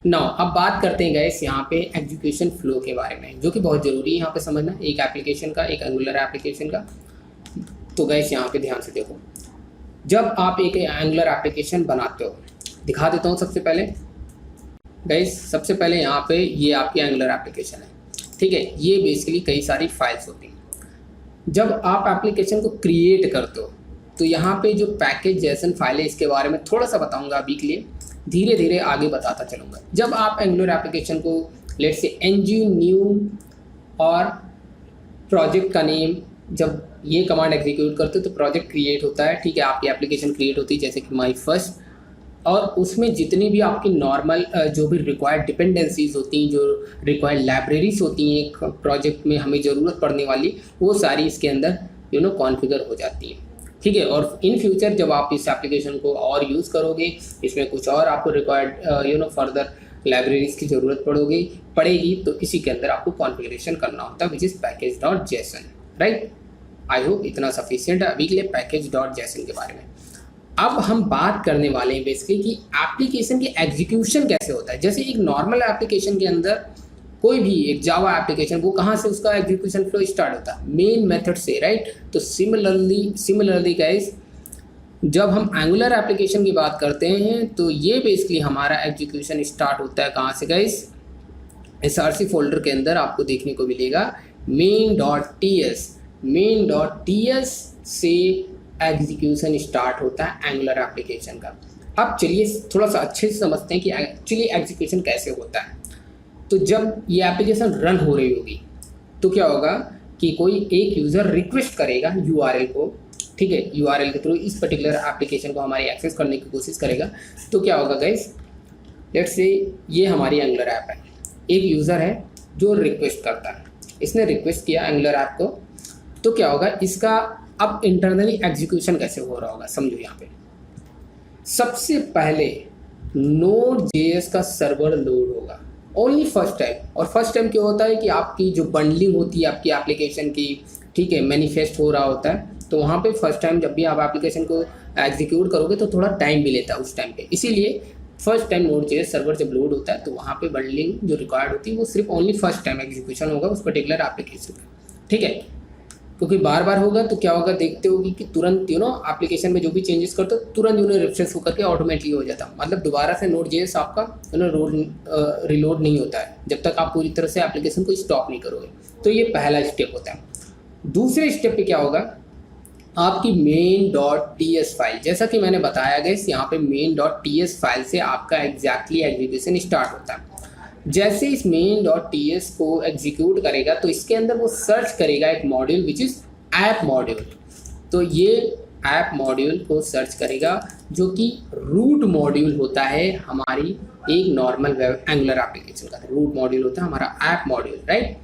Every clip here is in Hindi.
नाउ अब बात करते हैं गाइस यहाँ पे एग्जीक्यूशन फ्लो के बारे में, जो कि बहुत ज़रूरी है यहाँ पे समझना, एक एप्लीकेशन का, एक एंगुलर एप्लीकेशन का। तो गाइस यहाँ पे ध्यान से देखो, जब आप एक एंगुलर एप्लीकेशन बनाते हो, दिखा देता हूँ सबसे पहले गाइस। सबसे पहले यहाँ पे ये आपकी एंगुलर एप्लीकेशन है, ठीक है। ये बेसिकली कई सारी फाइल्स होती हैं। जब आप एप्लीकेशन को क्रिएट करते हो तो यहाँ पे जो पैकेज जेसन फाइल है, इसके बारे में थोड़ा सा बताऊंगा अभी के लिए, धीरे धीरे आगे बताता चलूँगा। जब आप एंगुलर एप्लीकेशन को लेट से एनजी न्यू और प्रोजेक्ट का नेम, जब ये कमांड एग्जीक्यूट करते हो तो प्रोजेक्ट क्रिएट होता है, ठीक है। आपकी एप्लीकेशन क्रिएट होती है जैसे कि माई फर्स्ट, और उसमें जितनी भी आपकी नॉर्मल जो भी रिक्वायर्ड डिपेंडेंसीज होती हैं, जो रिक्वायर्ड लाइब्रेरीज होती हैं एक प्रोजेक्ट में हमें ज़रूरत पड़ने वाली, वो सारी इसके अंदर कॉन्फ़िगर हो जाती है, ठीक है। और इन फ्यूचर जब आप इस एप्लीकेशन को और यूज़ करोगे, इसमें कुछ और आपको रिक्वायर्ड फर्दर लाइब्रेरीज की ज़रूरत पड़ेगी, तो इसी के अंदर आपको कॉन्फ़िगरेशन करना होता है, which is package dot JSON, right. I hope इतना सफिशिएंट है अभी के लिए पैकेज डॉट जेसन के बारे में। अब हम बात करने वाले हैं बेसिकली कि एप्लीकेशन की एग्जीक्यूशन कैसे होता है। जैसे एक नॉर्मल एप्लीकेशन के अंदर कोई भी एक जावा एप्लीकेशन, वो कहाँ से उसका एग्जीक्यूशन फ्लो स्टार्ट होता है, मेन मेथड से, राइट। तो सिमिलरली गाइस, जब हम एंगुलर एप्लीकेशन की बात करते हैं तो ये बेसिकली हमारा एग्जीक्यूशन स्टार्ट होता है कहाँ से गाइस, src फोल्डर के अंदर आपको देखने को मिलेगा main.ts से एग्जीक्यूशन स्टार्ट होता है एंगुलर एप्लीकेशन का। अब चलिए थोड़ा सा अच्छे से समझते हैं कि एक्चुअली एग्जीक्यूशन कैसे होता है। तो जब ये एप्लीकेशन रन हो रही होगी तो क्या होगा कि कोई एक यूज़र रिक्वेस्ट करेगा यूआरएल को, ठीक है। यूआरएल के थ्रू इस पर्टिकुलर एप्लीकेशन को हमारी एक्सेस करने की कोशिश करेगा। तो क्या होगा गाइस, लेट्स से ये हमारी एंगुलर ऐप है, एक यूज़र है जो रिक्वेस्ट करता है, इसने रिक्वेस्ट किया एंगुलर ऐप को। तो क्या होगा, इसका अब इंटरनली एग्जीक्यूशन कैसे हो रहा होगा, समझो। यहाँ पे सबसे पहले Node.js का सर्वर लोड होगा ओनली फर्स्ट टाइम। और फर्स्ट टाइम क्या होता है कि आपकी जो बंडलिंग होती है आपकी एप्लीकेशन की, ठीक है, मैनिफेस्ट हो रहा होता है, तो वहाँ पे फर्स्ट टाइम जब भी आप एप्लीकेशन को एग्जीक्यूट करोगे तो थोड़ा टाइम भी लेता है उस टाइम पे। इसीलिए फर्स्ट टाइम Node.js सर्वर जब लोड होता है तो वहाँ पे बंडलिंग जो रिक्वायर्ड होती है वो सिर्फ ओनली फर्स्ट टाइम एग्जीक्यूशन होगा उस पर्टिकुलर एप्लीकेशन में, ठीक है। क्योंकि बार बार होगा तो क्या होगा, देखते होगी कि तुरंत एप्लीकेशन में जो भी चेंजेस करते हो तुरंत रिफ्रेश होकर के ऑटोमेटिकली हो जाता है। मतलब दोबारा से Node.js आपका रिलोड नहीं होता है जब तक आप पूरी तरह से एप्लीकेशन को स्टॉप नहीं करोगे। तो ये पहला स्टेप होता है। दूसरे स्टेप पे क्या होगा, आपकी main.ts फाइल, जैसा कि मैंने बताया गया यहाँ पे main.ts फाइल से आपका एग्जैक्टली एग्जीक्यूशन स्टार्ट होता है। जैसे इस main.ts को एग्जीक्यूट करेगा तो इसके अंदर वो सर्च करेगा एक module which is app module. तो ये ऐप मॉड्यूल को सर्च करेगा जो कि रूट मॉड्यूल होता है हमारी एक नॉर्मल वेब एंगुलर एप्लीकेशन का। रूट मॉड्यूल होता है हमारा ऐप मॉड्यूल, राइट।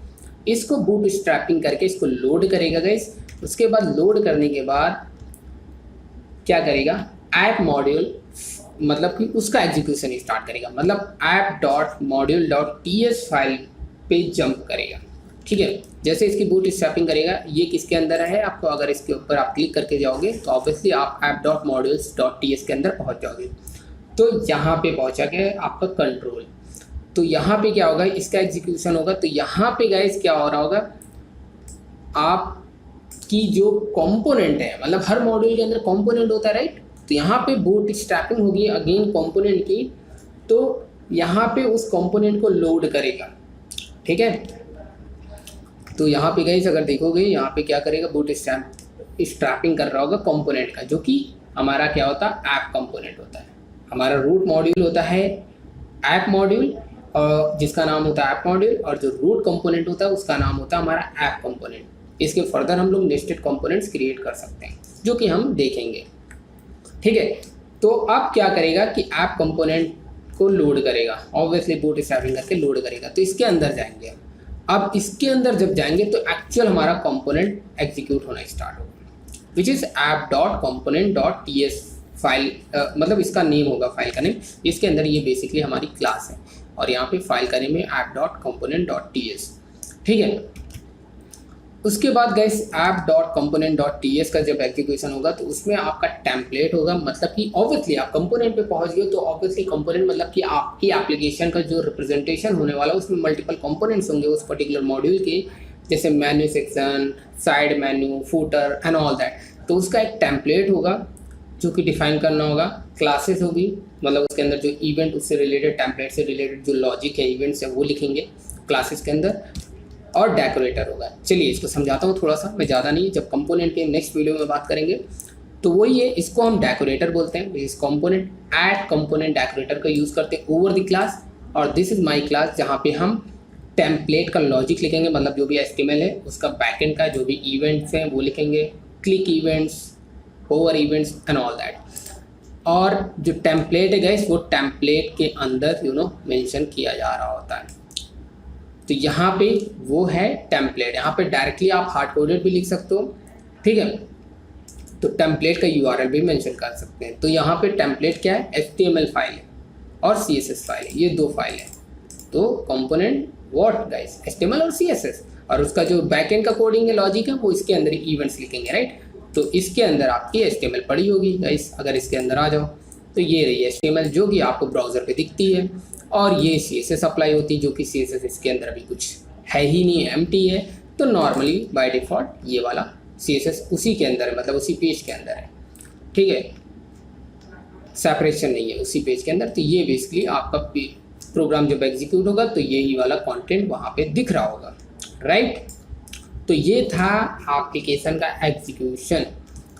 इसको बूट स्ट्रैपिंग करके इसको लोड करेगा गाइस। उसके बाद लोड करने के बाद क्या करेगा, ऐप मॉड्यूल मतलब कि उसका एग्जीक्यूशन स्टार्ट करेगा, मतलब app.module.ts फाइल पे जंप करेगा, ठीक है। जैसे इसकी बूट स्ट्रैपिंग करेगा, ये किसके अंदर है, आपको अगर इसके ऊपर आप क्लिक करके जाओगे तो ऑब्वियसली आप app.modules.ts के अंदर पहुंच जाओगे। तो यहाँ पे पहुंचा के आपका कंट्रोल, तो यहाँ पे क्या होगा, इसका एग्जीक्यूशन होगा। तो यहाँ पे गाइस क्या हो रहा होगा, आपकी जो कंपोनेंट है, मतलब हर मॉड्यूल के अंदर कंपोनेंट होता है, राइट। तो यहाँ पे बूट स्ट्रैपिंग होगी अगेन कंपोनेंट की, तो यहाँ पे उस कंपोनेंट को लोड करेगा, ठीक है। तो यहाँ पे गाइस अगर देखोगे यहाँ पे क्या करेगा, बूट स्ट्रैपिंग कर रहा होगा कंपोनेंट का, जो कि हमारा क्या होता है, ऐप कंपोनेंट होता है। हमारा रूट मॉड्यूल होता है ऐप मॉड्यूल, और जिसका नाम होता है ऐप मॉड्यूल, और जो रूट कंपोनेंट होता है उसका नाम होता है हमारा ऐप कंपोनेंट। इसके फर्दर हम लोग नेस्टेड कंपोनेंट्स क्रिएट कर सकते हैं, जो कि हम देखेंगे, ठीक है। तो अब क्या करेगा कि ऐप कंपोनेंट को लोड करेगा, ऑब्वियसली बूट स्ट्रैपिंग करके लोड करेगा। तो इसके अंदर जाएंगे, अब इसके अंदर जब जाएंगे तो एक्चुअल हमारा कंपोनेंट एग्जीक्यूट होना स्टार्ट होगा, विच इज़ app.component.ts फाइल, मतलब इसका नेम होगा फाइल का नेम। इसके अंदर ये बेसिकली हमारी क्लास है और यहाँ पे फाइल का नेम है app.component.ts, ठीक है। जैसे इसकी बूट स्ट्रैपिंग करेगा, ये किसके अंदर है, आपको अगर इसके ऊपर आप क्लिक करके जाओगे तो ऑब्वियसली आप app.module.ts फाइल पे जंप करेगा, मतलब इसका एग्जीक्यूशन होगा। तो यहाँ पे क्या करेगा, उसके बाद गाइस app.component.ts का जब एग्जीक्यूशन होगा तो उसमें आपका टेम्पलेट होगा, मतलब कि ऑब्वियसली आप कंपोनेंट पे पहुंच गए तो ऑब्वियसली कंपोनेंट मतलब कि आपकी एप्लीकेशन का जो रिप्रेजेंटेशन होने वाला है उसमें मल्टीपल कंपोनेंट्स होंगे उस पर्टिकुलर मॉड्यूल के, जैसे menu section, side menu, footer and all that. तो उसका एक टेम्पलेट होगा जो कि डिफाइन करना होगा। क्लासेस होगी, मतलब उसके अंदर जो इवेंट उससे रिलेटेड, टेम्पलेट से रिलेटेड जो लॉजिक है इवेंट्स है वो लिखेंगे क्लासेस के अंदर। और डेकोरेटर होगा। चलिए इसको समझाता हूँ थोड़ा सा, मैं ज़्यादा नहीं, जब कंपोनेंट के नेक्स्ट वीडियो में बात करेंगे। तो वही है, इसको हम डेकोरेटर बोलते हैं। इस कंपोनेंट ऐड कंपोनेंट डेकोरेटर का यूज़ करते हैं ओवर द क्लास। और दिस इज़ माय क्लास जहाँ पे हम टेम्पलेट का लॉजिक लिखेंगे, मतलब जो भी HTML है उसका बैकएंड का जो भी इवेंट्स हैं वो लिखेंगे, click events, over events and all that. और जो टेम्पलेट है गाइस वो टेम्पलेट के अंदर मेंशन किया जा रहा होता है। तो यहाँ पे वो है टेम्पलेट, यहाँ पे डायरेक्टली आप हार्ड कोडेड भी लिख सकते हो, ठीक है। तो टेम्पलेट का URL भी मेंशन कर सकते हैं। तो यहाँ पे टेम्पलेट क्या है, HTML फाइल है और CSS फाइल है, ये दो फाइल है। तो कंपोनेंट व्हाट गाइस, HTML और CSS, और उसका जो बैकएंड का कोडिंग है, लॉजिक है, वो इसके अंदर इवेंट्स लिखेंगे, राइट। तो इसके अंदर आपकी HTML पड़ी होगी गाइस, अगर इसके अंदर आ जाओ तो ये रही HTML जो कि आपको ब्राउज़र पे दिखती है, और ये CSS अप्लाई होती है, जो कि CSS इसके अंदर अभी कुछ है ही नहीं, एम्प्टी है। तो नॉर्मली बाय डिफ़ॉल्ट ये वाला CSS उसी के अंदर है, मतलब उसी पेज के अंदर है, ठीक है, सेपरेशन नहीं है उसी पेज के अंदर। तो ये बेसिकली आपका प्रोग्राम जब एग्जीक्यूट होगा तो यही वाला कंटेंट वहाँ पे दिख रहा होगा, राइट। तो ये था एप्लीकेशन का एग्जीक्यूशन।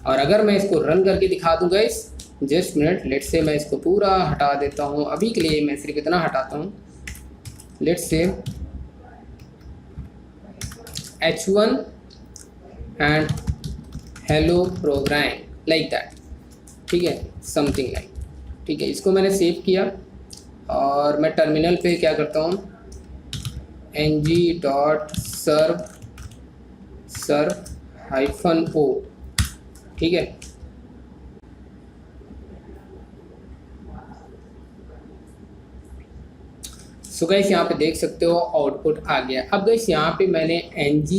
और अगर मैं इसको रन करके दिखा दूँ guys, just minute, let's say मैं इसको पूरा हटा देता हूँ, अभी के लिए मैं सिर्फ इतना हटाता हूँ, let's say H1 and hello program like that, ठीक है, समथिंग लाइक, ठीक है। इसको मैंने सेव किया और मैं टर्मिनल पे क्या करता हूँ, ng.serve-o, ठीक है। सो गाइस यहाँ पे देख सकते हो आउटपुट आ गया। अब गाइस यहाँ पे मैंने ng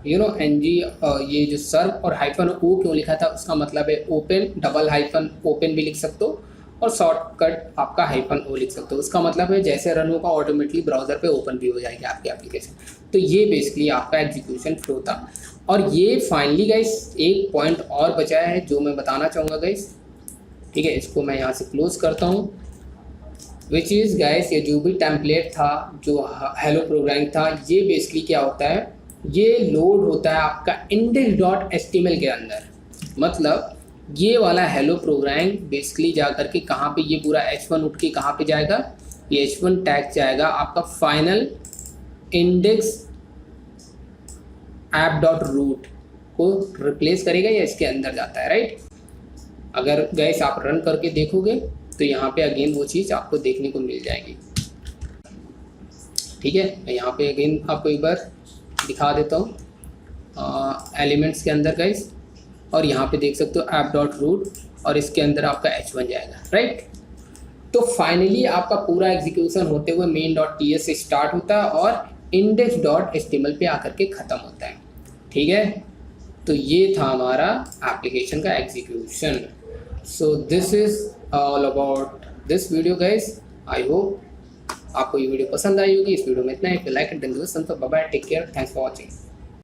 ये जो सर्व और -o क्यों लिखा था, उसका मतलब है ओपन, डबल हाइफन ओपन भी लिख सकते हो, और शॉर्टकट आपका -o लिख सकते हो। उसका मतलब है जैसे रन होगा ऑटोमेटिकली ब्राउज़र पे ओपन भी हो जाएगी आपकी एप्लीकेशन। तो ये बेसिकली आपका एग्जीक्यूशन फ्लो था। और ये फाइनली गाइस एक पॉइंट और बचा है जो मैं बताना चाहूँगा गाइस, ठीक है। इसको मैं यहाँ से क्लोज करता हूँ, विच इज़ गाइस ये जो भी टेम्पलेट था, जो हेलो प्रोग्राम था, ये बेसिकली क्या होता है, ये लोड होता है आपका index.html के अंदर। मतलब ये वाला हेलो प्रोग्राम बेसिकली जा करके कहाँ पे, ये पूरा H1 उठ के कहाँ पे जाएगा, ये H1 टैग जाएगा आपका फाइनल इंडेक्स app.root को रिप्लेस करेगा या इसके अंदर जाता है, राइट। अगर गाइस आप रन करके देखोगे तो यहाँ पे अगेन वो चीज़ आपको देखने को मिल जाएगी, ठीक है। मैं यहाँ पे अगेन आपको एक बार दिखा देता हूँ एलिमेंट्स के अंदर गाइस, और यहाँ पे देख सकते हो app.root, और इसके अंदर आपका H1 जाएगा, राइट। तो फाइनली आपका पूरा एग्जीक्यूशन होते हुए main.ts से स्टार्ट होता है और index.html पे आकर के ख़त्म होता है, ठीक है। तो ये था हमारा एप्लीकेशन का execution. So this is all about this video guys. I hope आपको ये वीडियो पसंद आई होगी। इस वीडियो में इतना ही। Like and then do something, bye bye, take care, thanks for watching.